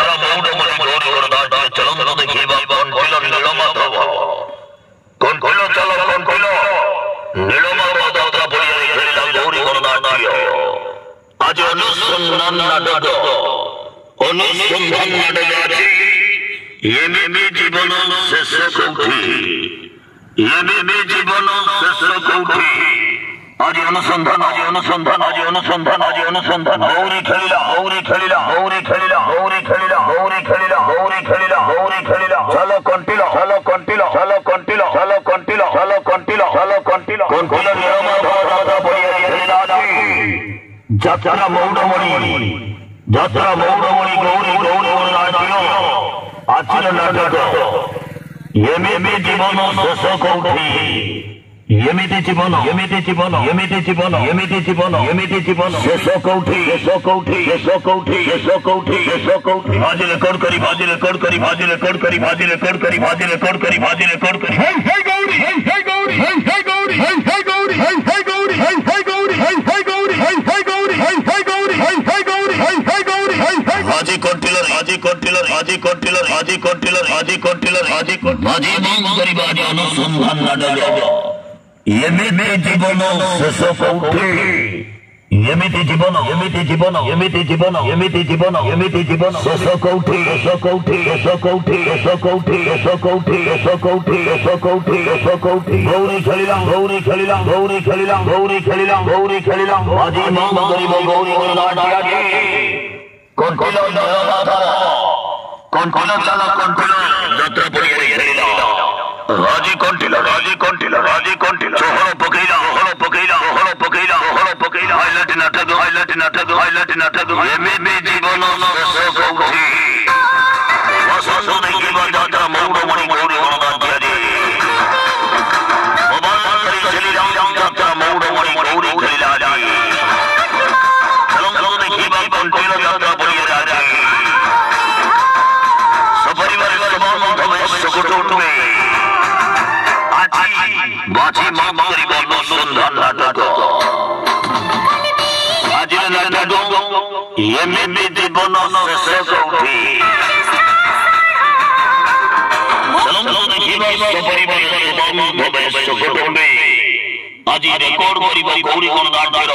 ଯାତ୍ରା ମୌଡମଣି ଗୌରୀ ଗଣନାଟ୍ୟ ଚଳନ୍ତୁ ଦେଖିବା କଣ୍ଟିଲ ନୀଳମାଧବ କଣ୍ଟିଲ ଚାଲ କଣ୍ଟିଲ ନୀଳମାଧବ ଯାତ୍ରା ପଡ଼ିଆରେ ଖେଳିଲା ଗୌରୀ ଗଣନାଟ୍ୟ ଆଜି ଅନୁସନ୍ଧାନ ନାଟକ ଅଛି ଏମିତି ଜୀବନ ଶେଷ କୋଉଠି ଏମିତି ଜୀବନ ଶେଷ କୋଉଠି ଆଜି ଅନୁସନ୍ଧାନ ଗୌରୀ ଖେଳିଲା ଚାଲ କଣ୍ଟିଲ କଣ୍ଟିଲ ନୀଳମାଧବ ଯାତ୍ରା ପଡ଼ିଆରେ ଖେଳିଲା ଯାତ୍ରା ମୌଡମଣି ଗୌରୀ ଗଣନାଟ୍ୟ ଆଜିର ନାଟକ ଏମିତି ଜୀବନ ଶେଷ କୋଉଠି ଏମିତି ଜୀବନ ଶେଷ କୋଉଠି ଆଜି ରେକର୍ଡ କରି অনুসন্ধান নাটক এମିତି ଜୀବନ ଶେଷ କୋଉଠି ଏମିତି ଜୀବନ ଶେଷ କୋଉଠି ଗୌରୀ ଖେଳିଲା ଆଜି ମଙ୍ଗ କରିବ ଗୌରୀ ଗଣନାଟ୍ୟ କଣ୍ଟିଲ ଚାଲ କଣ୍ଟିଲ ଯାତ୍ରା ପଡ଼ିଆରେ ଖେଳିଲା ରାଜି କଣ୍ଟିଲ ଚହଳ ପକେଇଲା ହାଇଲାଇଟ୍ ନାଟକ ଏମିତି ଜୀବନ ଶେଷ କୋଉଠି ବସନ୍ତୁ ଦେଖିବା ଯାତ୍ରା ମୌଡମଣି ଗୌରୀ ଗଣନାଟ୍ୟରେ ଯାତ୍ରା ମୌଡମଣି ଗୌରୀ ଖେଳିଲା ଚାଲନ୍ତୁ ଦେଖିବା କଣ୍ଟିଲ ଯାତ୍ରା ପଡ଼ିଆରେ ସପରିବାର ଉଠୁବେ ବାଜି ମାମ କରିବ ଅନୁସନ୍ଧାନ ନାଟକ ଆଜିର ନାଟକ ଏମିତି ଜୀବନ ଶେଷ କୋଉଠି ଚାଲନ୍ତୁ ଦେଖିବା ଆଜି ରେକର୍ଡ କରିବ ଗୌରୀ ଗଣନାଟ୍ୟର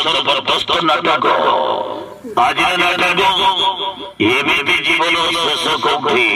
ଜବରଦସ୍ତ ନାଟକ ଆଜିର ନାଟକ ଏମିତି ଜୀବନ ଶେଷ କୋଉଠି।